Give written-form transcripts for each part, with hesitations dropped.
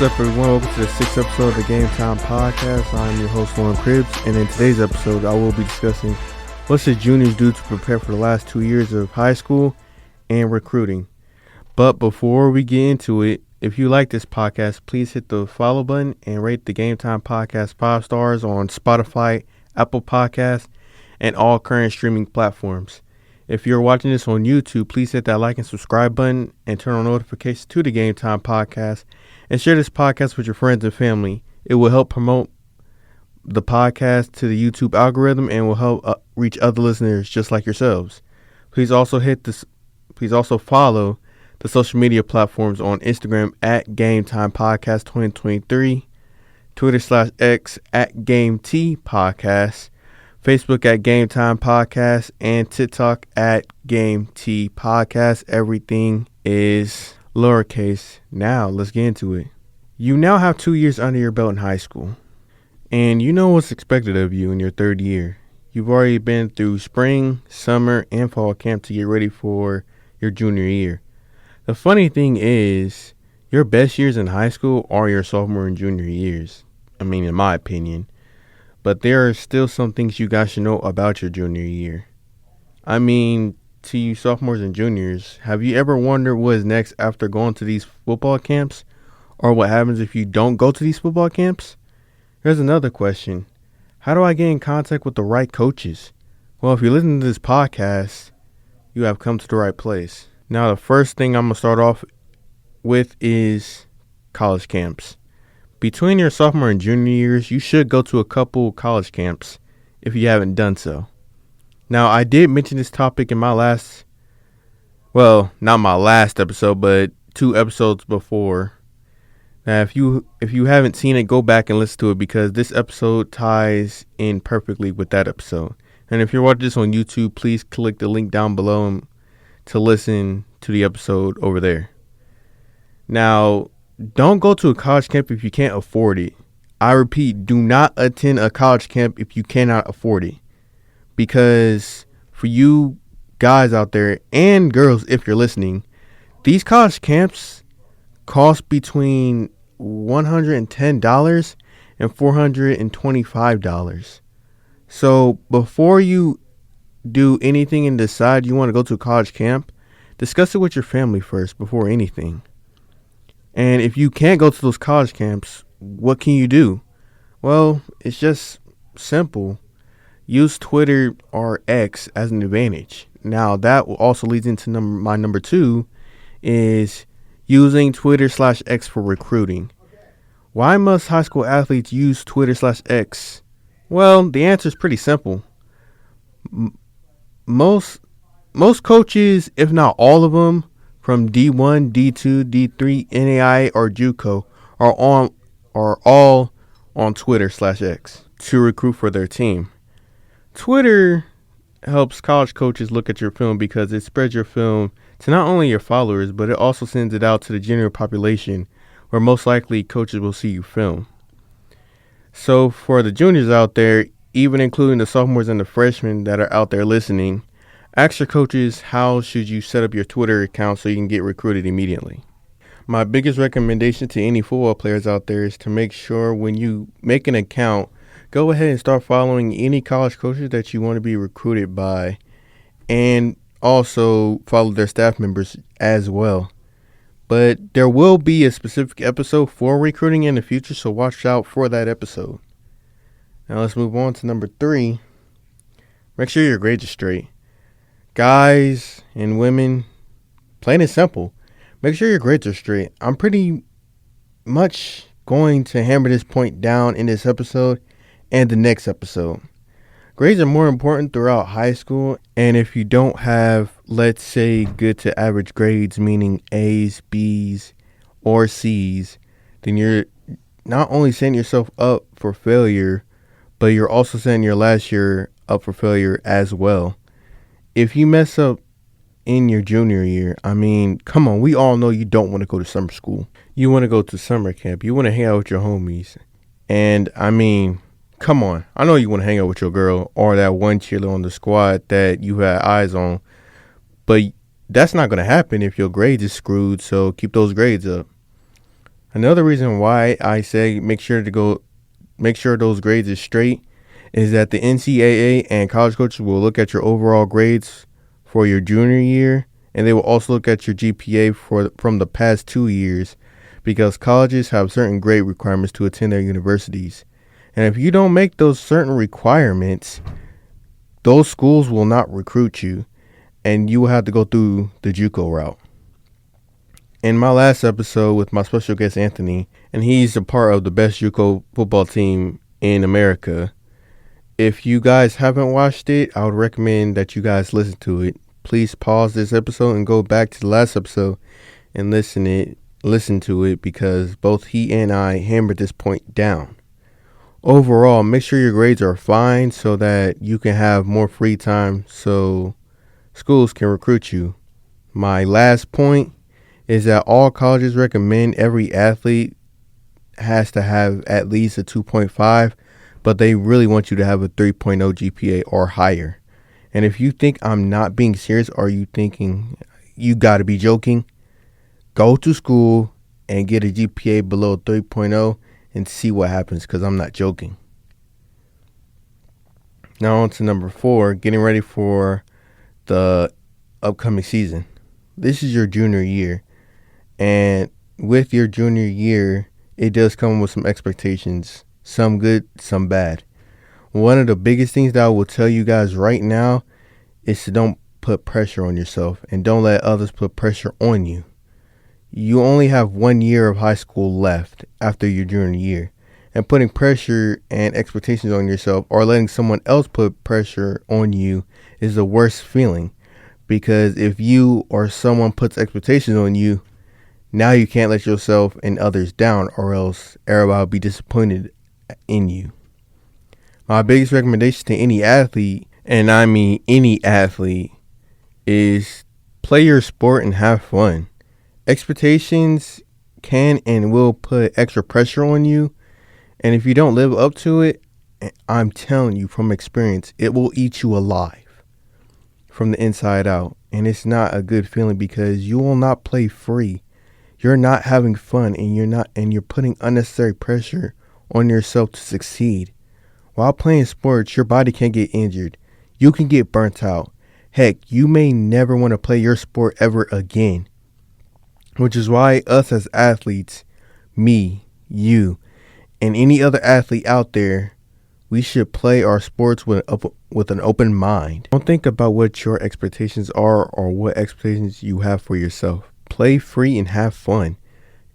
What's up, everyone? Welcome to the 6th episode of the Gametime Podcast. I'm your host, Lauren Cribbs, and in today's episode, I will be discussing what should juniors do to prepare for the last 2 years of high school and recruiting. But before we get into it, if you like this podcast, please hit the follow button and rate the Gametime Podcast 5 stars on Spotify, Apple Podcasts, and all current streaming platforms. If you're watching this on YouTube, please hit that like and subscribe button and turn on notifications to the Gametime Podcast and share this podcast with your friends and family. It will help promote the podcast to the YouTube algorithm and will help reach other listeners just like yourselves. Please also follow the social media platforms on Instagram at Gametime Podcast 2023, Twitter/X at GameT Podcast, Facebook at Gametime Podcast, and TikTok at GameT Podcast. Everything is lowercase. Now, let's get into it. You now have 2 years under your belt in high school, and you know what's expected of you in your third year. You've already been through spring, summer, and fall camp to get ready for your junior year. The funny thing is, your best years in high school are your sophomore and junior years. I mean, in my opinion. But there are still some things you guys should know about your junior year. I mean, to you sophomores and juniors, have you ever wondered what is next after going to these football camps? Or what happens if you don't go to these football camps? Here's another question. How do I get in contact with the right coaches? Well, if you're listening to this podcast, you have come to the right place. Now, the first thing I'm going to start off with is college camps. Between your sophomore and junior years, you should go to a couple college camps if you haven't done so. Now, I did mention this topic in not my last episode, but 2 episodes before. Now, if you haven't seen it, go back and listen to it because this episode ties in perfectly with that episode. And if you're watching this on YouTube, please click the link down below to listen to the episode over there. Now, don't go to a college camp if you can't afford it. I repeat, do not attend a college camp if you cannot afford it. Because for you guys out there and girls, if you're listening, these college camps cost between $110 and $425. So before you do anything and decide you want to go to a college camp, discuss it with your family first before anything. And if you can't go to those college camps, what can you do? Well, it's just simple. Use Twitter or X as an advantage. Now, that also leads into my number 2 is using Twitter/X for recruiting. Why must high school athletes use Twitter/X? Well, the answer is pretty simple. Most coaches, if not all of them, from D1, D2, D3, NAIA, or JUCO are all on Twitter/X to recruit for their team. Twitter helps college coaches look at your film because it spreads your film to not only your followers, but it also sends it out to the general population where most likely coaches will see you film. So for the juniors out there, even including the sophomores and the freshmen that are out there listening, ask your coaches how should you set up your Twitter account so you can get recruited immediately. My biggest recommendation to any football players out there is to make sure when you make an account, go ahead and start following any college coaches that you want to be recruited by and also follow their staff members as well. But there will be a specific episode for recruiting in the future, so watch out for that episode. Now let's move on to number 3. Make sure your grades are straight. Guys and women, plain and simple, make sure your grades are straight. I'm pretty much going to hammer this point down in this episode and the next episode. Grades are more important throughout high school, and if you don't have, let's say, good to average grades, meaning A's, B's, or C's, then you're not only setting yourself up for failure, but you're also setting your last year up for failure as well. If you mess up in your junior year, I mean, come on, we all know you don't want to go to summer school. You want to go to summer camp. You want to hang out with your homies. And, I mean, come on. I know you want to hang out with your girl or that one cheerleader on the squad that you had eyes on. But that's not going to happen if your grades is screwed, so keep those grades up. Another reason why I say make sure those grades is straight is that the NCAA and college coaches will look at your overall grades for your junior year, and they will also look at your GPA from the past 2 years, because colleges have certain grade requirements to attend their universities. And if you don't make those certain requirements, those schools will not recruit you, and you will have to go through the JUCO route. In my last episode with my special guest Anthony, and he's a part of the best JUCO football team in America. If you guys haven't watched it, I would recommend that you guys listen to it. Please pause this episode and go back to the last episode and listen to it, because both he and I hammered this point down. Overall, make sure your grades are fine so that you can have more free time so schools can recruit you. My last point is that all colleges recommend every athlete has to have at least a 2.5, but they really want you to have a 3.0 GPA or higher. And if you think I'm not being serious, or you thinking you got to be joking, go to school and get a GPA below 3.0 and see what happens, because I'm not joking. Now on to number 4, getting ready for the upcoming season. This is your junior year. And with your junior year, it does come with some expectations, some good, some bad. One of the biggest things that I will tell you guys right now is to don't put pressure on yourself, and don't let others put pressure on you. You only have 1 year of high school left after your junior year, and putting pressure and expectations on yourself, or letting someone else put pressure on you, is the worst feeling, because if you or someone puts expectations on you, now you can't let yourself and others down, or else everybody will be disappointed in you. My biggest recommendation to any athlete, and I mean any athlete, is play your sport and have fun. Expectations can and will put extra pressure on you, and if you don't live up to it, I'm telling you from experience, it will eat you alive from the inside out. And it's not a good feeling, because you will not play free. You're not having fun, and you're putting unnecessary pressure on yourself to succeed. While playing sports, your body can get injured. You can get burnt out. Heck, you may never want to play your sport ever again. Which is why us as athletes, me, you, and any other athlete out there, we should play our sports with an open mind. Don't think about what your expectations are or what expectations you have for yourself. Play free and have fun.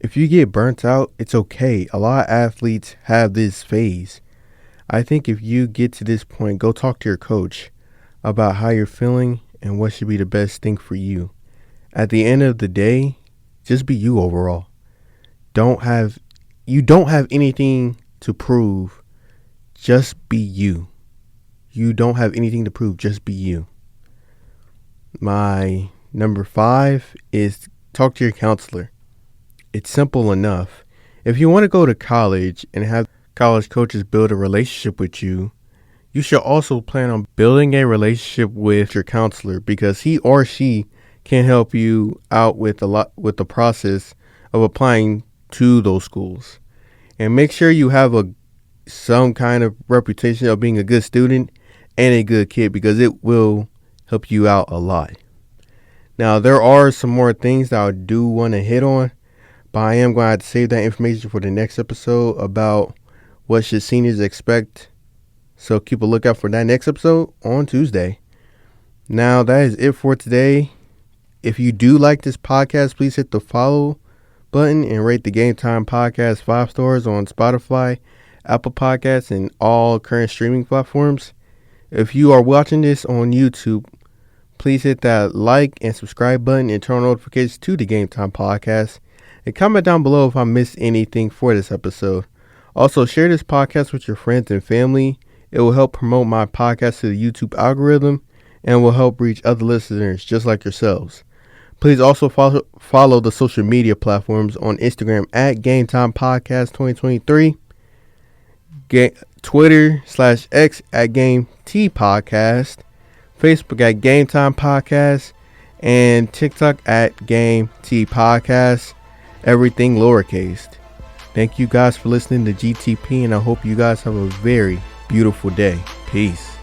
If you get burnt out, it's okay. A lot of athletes have this phase. I think if you get to this point, go talk to your coach about how you're feeling and what should be the best thing for you. At the end of the day, just be you overall. You don't have anything to prove. Just be you. You don't have anything to prove. Just be you. My number 5 is talk to your counselor. It's simple enough. If you want to go to college and have college coaches build a relationship with you, you should also plan on building a relationship with your counselor, because he or she can help you out with the process of applying to those schools. And make sure you have some kind of reputation of being a good student and a good kid, because it will help you out a lot. Now, there are some more things that I do want to hit on, but I am going to have to save that information for the next episode about what should seniors expect. So keep a lookout for that next episode on Tuesday. Now, that is it for today. If you do like this podcast, please hit the follow button and rate the Gametime Podcast 5 stars on Spotify, Apple Podcasts, and all current streaming platforms. If you are watching this on YouTube, please hit that like and subscribe button and turn on notifications to the Gametime Podcast. And comment down below if I missed anything for this episode. Also, share this podcast with your friends and family. It will help promote my podcast to the YouTube algorithm and will help reach other listeners just like yourselves. Please also follow the social media platforms on Instagram at Gametime Podcast 2023, Twitter/X at Game T Podcast, Facebook at Gametime Podcast, and TikTok at Game T Podcast. Everything lowercase. Thank you guys for listening to GTP, and I hope you guys have a very beautiful day. Peace.